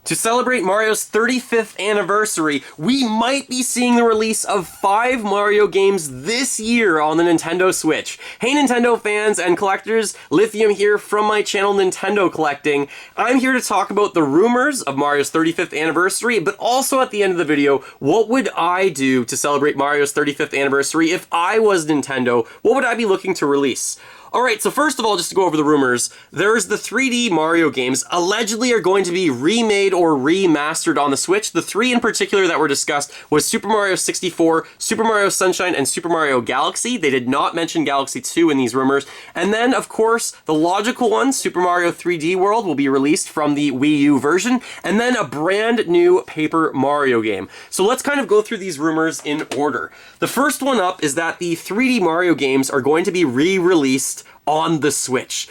To celebrate Mario's 35th anniversary, we might be seeing the release of 5 Mario games this year on the Nintendo Switch. Hey Nintendo fans and collectors, Lithium here from my channel Nintendo Collecting. I'm here to talk about the rumors of Mario's 35th anniversary, but also at the end of the video, what would I do to celebrate Mario's 35th anniversary if I was Nintendo? What would I be looking to release? Alright, so first of all, just to go over the rumors, there's the 3D Mario games allegedly are going to be remade or remastered on the Switch. The 3 in particular that were discussed was Super Mario 64, Super Mario Sunshine, and Super Mario Galaxy. They did not mention Galaxy 2 in these rumors. And then, of course, the logical one, Super Mario 3D World, will be released from the Wii U version, and then a brand new Paper Mario game. So let's kind of go through these rumors in order. The first one up is that the 3D Mario games are going to be re-released on the Switch.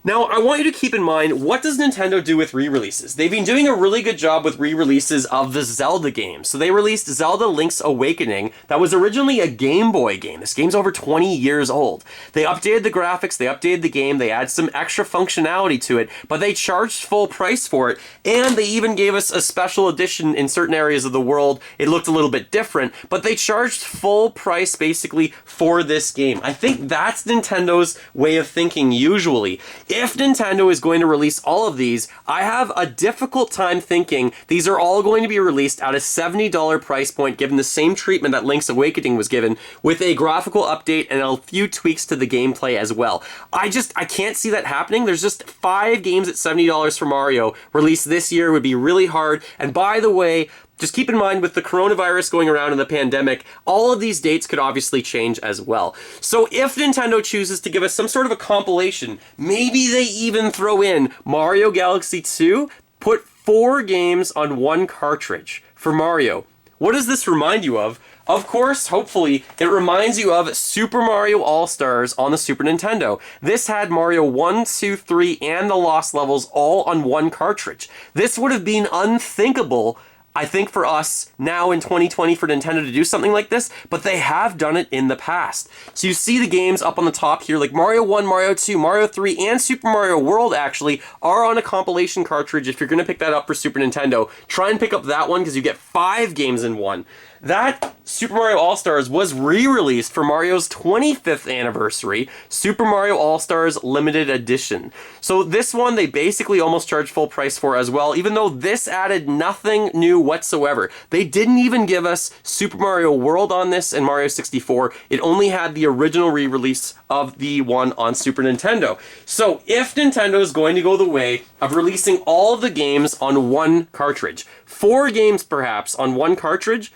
Now, I want you to keep in mind, what does Nintendo do with re-releases? They've been doing a really good job with re-releases of the Zelda games. So they released Zelda Link's Awakening that was originally a Game Boy game. This game's over 20 years old. They updated the graphics, they updated the game, they added some extra functionality to it, but they charged full price for it, and they even gave us a special edition in certain areas of the world. It looked a little bit different, but they charged full price basically for this game. I think that's Nintendo's way of thinking usually. If Nintendo is going to release all of these, I have a difficult time thinking these are all going to be released at a $70 price point given the same treatment that Link's Awakening was given, with a graphical update and a few tweaks to the gameplay as well. I can't see that happening. There's just 5 games at $70 for Mario released this year would be really hard. And by the way, just keep in mind, with the coronavirus going around in the pandemic, all of these dates could obviously change as well. So if Nintendo chooses to give us some sort of a compilation, maybe they even throw in Mario Galaxy 2, put 4 games on 1 cartridge for Mario. What does this remind you of? Of course, hopefully, it reminds you of Super Mario All-Stars on the Super Nintendo. This had Mario 1, 2, 3, and the Lost Levels all on 1 cartridge. This would have been unthinkable, I think, for us now in 2020 for Nintendo to do something like this, but they have done it in the past. So you see the games up on the top here, like Mario 1, Mario 2, Mario 3, and Super Mario World actually are on a compilation cartridge. If you're going to pick that up for Super Nintendo, try and pick up that one because you get 5 games in one. That Super Mario All-Stars was re-released for Mario's 25th anniversary, Super Mario All-Stars Limited Edition. So this one they basically almost charged full price for as well, even though this added nothing new whatsoever. They didn't even give us Super Mario World on this and Mario 64. It only had the original re-release of the one on Super Nintendo. So if Nintendo is going to go the way of releasing all of the games on 1 cartridge, 4 games perhaps on 1 cartridge,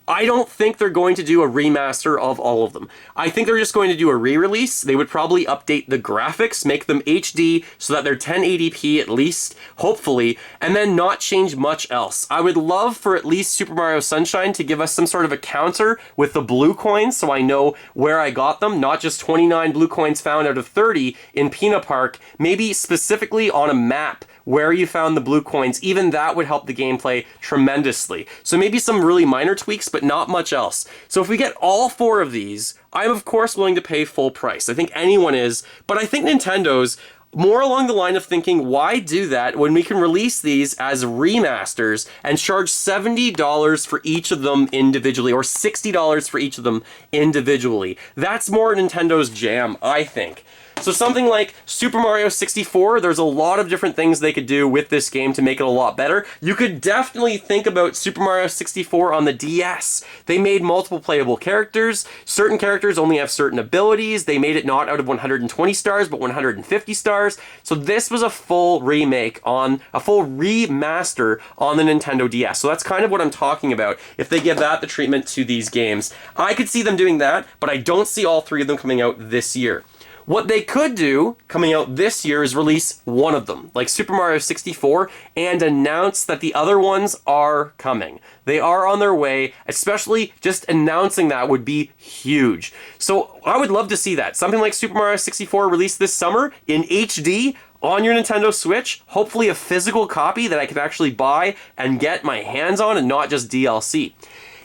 I don't think they're going to do a remaster of all of them. I think they're just going to do a re-release. They would probably update the graphics, make them HD so that they're 1080p at least, hopefully, and then not change much else. I would love for at least Super Mario Sunshine to give us some sort of a counter with the blue coins so I know where I got them, not just 29 blue coins found out of 30 in Peanut Park, maybe specifically on a map where you found the blue coins. Even that would help the gameplay tremendously. So maybe some really minor tweaks, but not much else. So if we get all 4 of these, I'm of course willing to pay full price. I think anyone is, but I think Nintendo's more along the line of thinking, why do that when we can release these as remasters and charge $70 for each of them individually, or $60 for each of them individually? That's more Nintendo's jam, I think. So something like Super Mario 64, there's a lot of different things they could do with this game to make it a lot better. You could definitely think about Super Mario 64 on the DS. They made multiple playable characters. Certain characters only have certain abilities. They made it not out of 120 stars, but 150 stars. So this was a full remake on, a full remaster on the Nintendo DS. So that's kind of what I'm talking about. If they give that the treatment to these games, I could see them doing that, but I don't see all 3 of them coming out this year. What they could do, coming out this year, is release one of them, like Super Mario 64, and announce that the other ones are coming. They are on their way, especially just announcing that would be huge. So I would love to see that. Something like Super Mario 64 released this summer in HD on your Nintendo Switch, hopefully a physical copy that I could actually buy and get my hands on and not just DLC.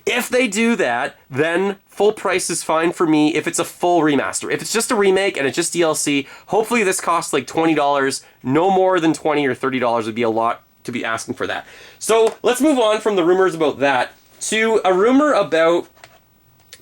If they do that, then full price is fine for me if it's a full remaster. If it's just a remake and it's just DLC, hopefully this costs like $20. No more than $20 or $30 would be a lot to be asking for that. So let's move on from the rumors about that to a rumor about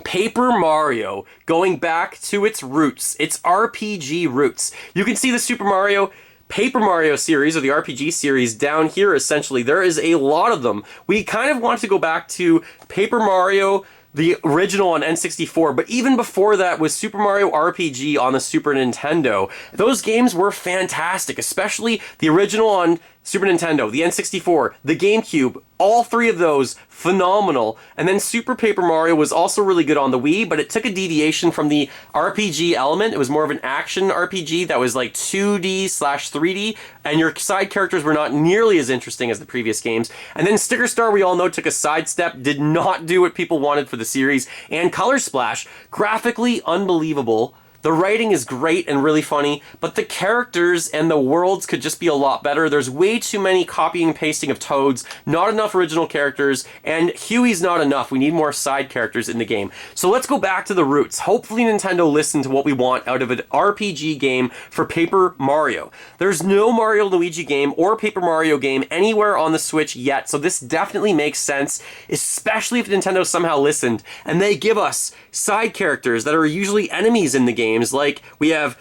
Paper Mario going back to its roots, its RPG roots. You can see the Paper Mario series, or the RPG series, down here essentially. There is a lot of them. We kind of want to go back to Paper Mario, the original on N64, but even before that was Super Mario RPG on the Super Nintendo. Those games were fantastic, especially the original on Super Nintendo, the N64, the GameCube, all three of those phenomenal. And then Super Paper Mario was also really good on the Wii, but it took a deviation from the RPG element. It was more of an action RPG that was like 2D/3D, and your side characters were not nearly as interesting as the previous games. And then Sticker Star, we all know, took a sidestep, did not do what people wanted for the series. And Color Splash, graphically unbelievable. The writing is great and really funny, but the characters and the worlds could just be a lot better. There's way too many copying and pasting of Toads, not enough original characters, and Huey's not enough. We need more side characters in the game. So let's go back to the roots. Hopefully Nintendo listened to what we want out of an RPG game for Paper Mario. There's no Mario Luigi game or Paper Mario game anywhere on the Switch yet, so this definitely makes sense, especially if Nintendo somehow listened and they give us side characters that are usually enemies in the game. Like we have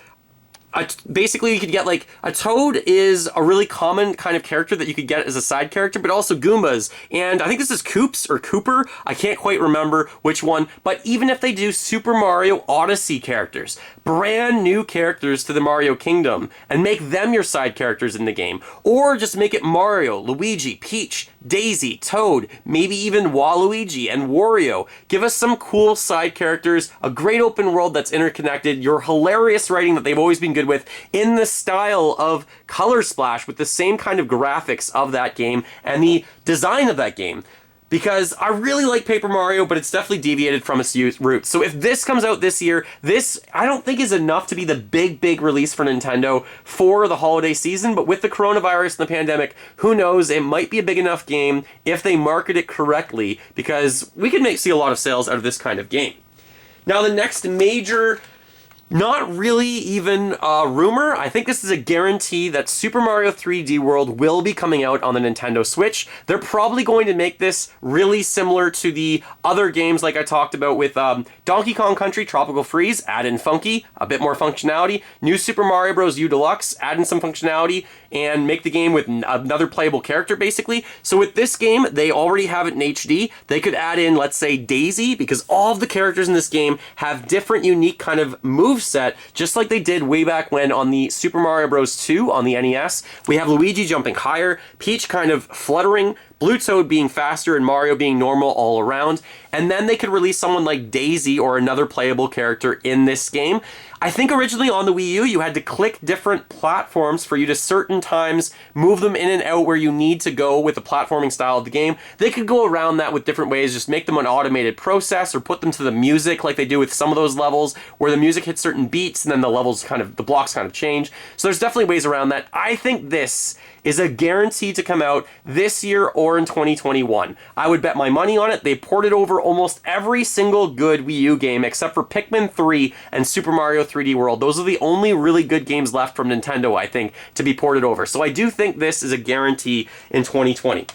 basically you could get like a Toad is a really common kind of character that you could get as a side character, but also Goombas, and I think this is Koops or Cooper, I can't quite remember which one. But even if they do Super Mario Odyssey characters, brand new characters to the Mario Kingdom, and make them your side characters in the game, or just make it Mario, Luigi, Peach, Daisy, Toad, maybe even Waluigi and Wario. Give us some cool side characters, a great open world that's interconnected, your hilarious writing that they've always been good with, in the style of Color Splash, with the same kind of graphics of that game and the design of that game. Because I really like Paper Mario, but it's definitely deviated from its roots. So if this comes out this year, this I don't think is enough to be the big release for Nintendo for the holiday season, but with the coronavirus and the pandemic, who knows, it might be a big enough game if they market it correctly, because we could see a lot of sales out of this kind of game. Now the next major, not really even a rumor, I think this is a guarantee that Super Mario 3D World will be coming out on the Nintendo Switch. They're probably going to make this really similar to the other games like I talked about with Donkey Kong Country Tropical Freeze, add in Funky, a bit more functionality. New Super Mario Bros. U Deluxe, add in some functionality, and make the game with another playable character basically. So with this game, they already have it in HD. They could add in, let's say, Daisy, because all of the characters in this game have different unique kind of moveset, just like they did way back when on the Super Mario Bros. 2 on the NES. We have Luigi jumping higher, Peach kind of fluttering, Blue Toad being faster, and Mario being normal all around. And then they could release someone like Daisy or another playable character in this game. I think originally on the Wii U, you had to click different platforms for you to certain times move them in and out where you need to go with the platforming style of the game. They could go around that with different ways, just make them an automated process or put them to the music like they do with some of those levels where the music hits certain beats and then the blocks kind of change. So there's definitely ways around that. I think this is a guarantee to come out this year or in 2021. I would bet my money on it. They ported over almost every single good Wii U game except for Pikmin 3 and Super Mario 3D World. Those are the only really good games left from Nintendo, I think, to be ported over. So I do think this is a guarantee in 2020.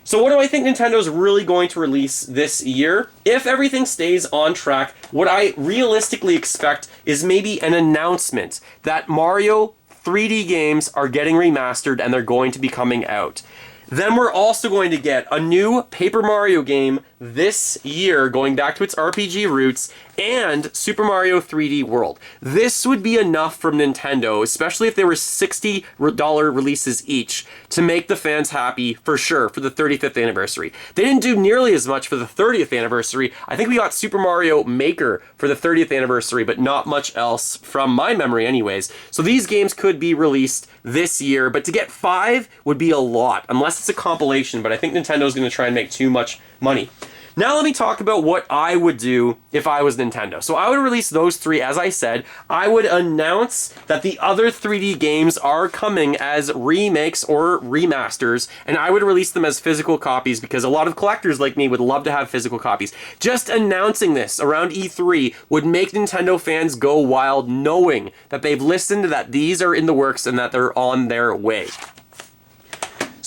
So what do I think Nintendo's really going to release this year? If everything stays on track, what I realistically expect is maybe an announcement that Mario 3D games are getting remastered and they're going to be coming out. Then we're also going to get a new Paper Mario game this year, going back to its RPG roots, and Super Mario 3D World. This would be enough from Nintendo, especially if they were $60 releases each, to make the fans happy for sure for the 35th anniversary. They didn't do nearly as much for the 30th anniversary. I think we got Super Mario Maker for the 30th anniversary, but not much else from my memory anyways. So these games could be released this year, but to get 5 would be a lot, unless it's a compilation, but I think Nintendo's going to try and make too much money. Now let me talk about what I would do if I was Nintendo. So I would release those 3, as I said. I would announce that the other 3D games are coming as remakes or remasters, and I would release them as physical copies because a lot of collectors like me would love to have physical copies. Just announcing this around E3 would make Nintendo fans go wild, knowing that they've listened, that these are in the works, and that they're on their way.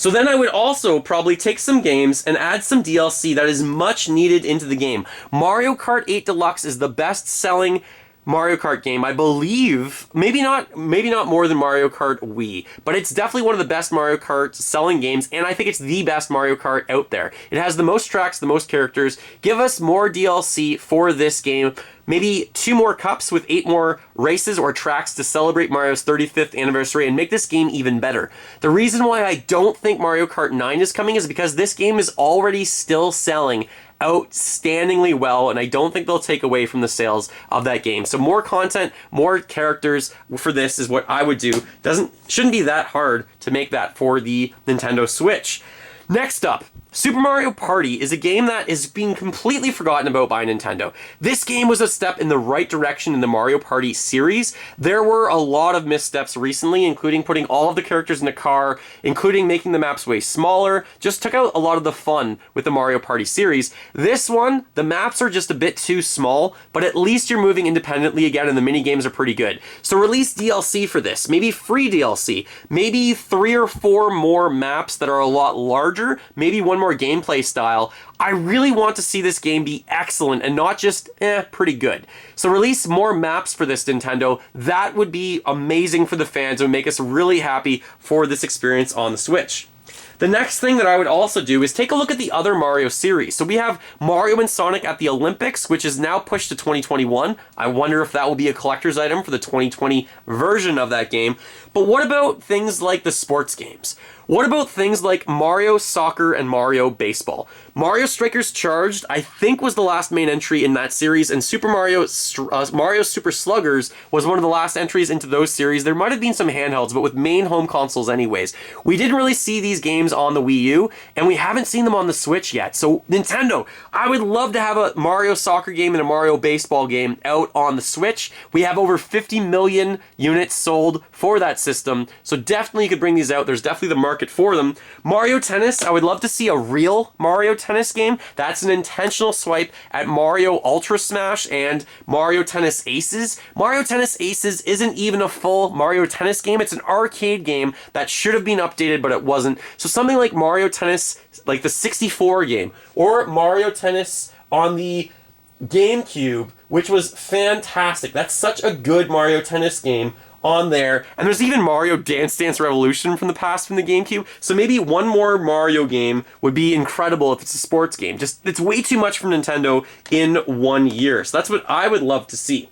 So then I would also probably take some games and add some DLC that is much needed into the game. Mario Kart 8 Deluxe is the best-selling Mario Kart game, I believe. Maybe not more than Mario Kart Wii, but it's definitely one of the best Mario Kart selling games, and I think it's the best Mario Kart out there. It has the most tracks, the most characters. Give us more DLC for this game. Maybe 2 more cups with 8 more races or tracks to celebrate Mario's 35th anniversary and make this game even better. The reason why I don't think Mario Kart 9 is coming is because this game is already still selling outstandingly well, and I don't think they'll take away from the sales of that game. So more content, more characters for this is what I would do. Shouldn't be that hard to make that for the Nintendo Switch. Next up, Super Mario Party is a game that is being completely forgotten about by Nintendo. This game was a step in the right direction in the Mario Party series. There were a lot of missteps recently, including putting all of the characters in a car, including making the maps way smaller, just took out a lot of the fun with the Mario Party series. This one, the maps are just a bit too small, but at least you're moving independently again and the mini games are pretty good. So release DLC for this, maybe free DLC, maybe 3 or 4 more maps that are a lot larger, maybe one more gameplay style. I really want to see this game be excellent and not just, pretty good. So release more maps for this, Nintendo. That would be amazing for the fans. It would make us really happy for this experience on the Switch. The next thing that I would also do is take a look at the other Mario series. So we have Mario and Sonic at the Olympics, which is now pushed to 2021. I wonder if that will be a collector's item for the 2020 version of that game. But what about things like the sports games? What about things like Mario Soccer and Mario Baseball? Mario Strikers Charged, I think, was the last main entry in that series, and Mario Super Sluggers was one of the last entries into those series. There might have been some handhelds, but with main home consoles anyways. We didn't really see these games on the Wii U, and we haven't seen them on the Switch yet. So Nintendo, I would love to have a Mario Soccer game and a Mario Baseball game out on the Switch. We have over 50 million units sold for that system, so definitely you could bring these out. There's definitely the market for them. Mario Tennis, I would love to see a real Mario Tennis game. That's an intentional swipe at Mario Ultra Smash and Mario Tennis Aces. Mario Tennis Aces isn't even a full Mario Tennis game. It's an arcade game that should have been updated, but it wasn't. So something like Mario Tennis, like the 64 game, or Mario Tennis on the GameCube, which was fantastic. That's such a good Mario Tennis game on there. And there's even Mario Dance Dance Revolution from the past from the GameCube. So maybe one more Mario game would be incredible if it's a sports game. Just, it's way too much from Nintendo in 1 year. So that's what I would love to see.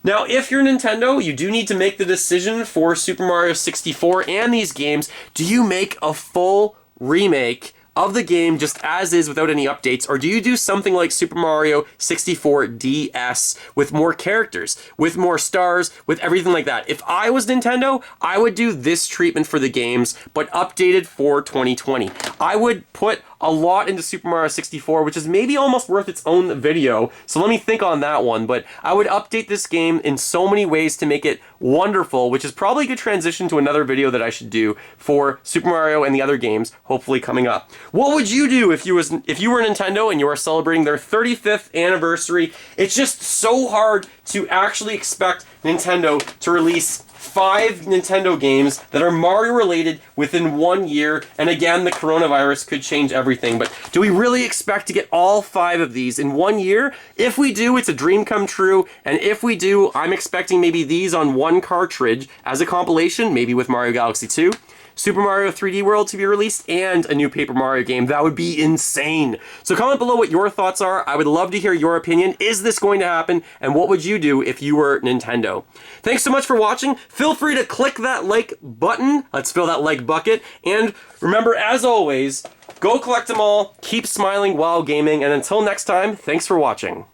Now, if you're Nintendo, you do need to make the decision for Super Mario 64 and these games. Do you make a full remake of the game just as is without any updates, or do you do something like Super Mario 64 DS with more characters, with more stars, with everything like that? If I was Nintendo, I would do this treatment for the games, but updated for 2020. I would put a lot into Super Mario 64, which is maybe almost worth its own video, so let me think on that one, but I would update this game in so many ways to make it wonderful, which is probably a good transition to another video that I should do for Super Mario and the other games, hopefully coming up. What would you do if you were Nintendo and you are celebrating their 35th anniversary? It's just so hard to actually expect Nintendo to release 5 Nintendo games that are Mario related within 1 year, and again, the coronavirus could change everything, but do we really expect to get all 5 of these in 1 year? If we do, it's a dream come true, and if we do, I'm expecting maybe these on 1 cartridge as a compilation, maybe with Mario Galaxy 2, Super Mario 3D World to be released, and a new Paper Mario game. That would be insane. So comment below what your thoughts are. I would love to hear your opinion. Is this going to happen? And what would you do if you were Nintendo? Thanks so much for watching. Feel free to click that like button. Let's fill that like bucket. And remember, as always, go collect them all, keep smiling while gaming, and until next time, thanks for watching.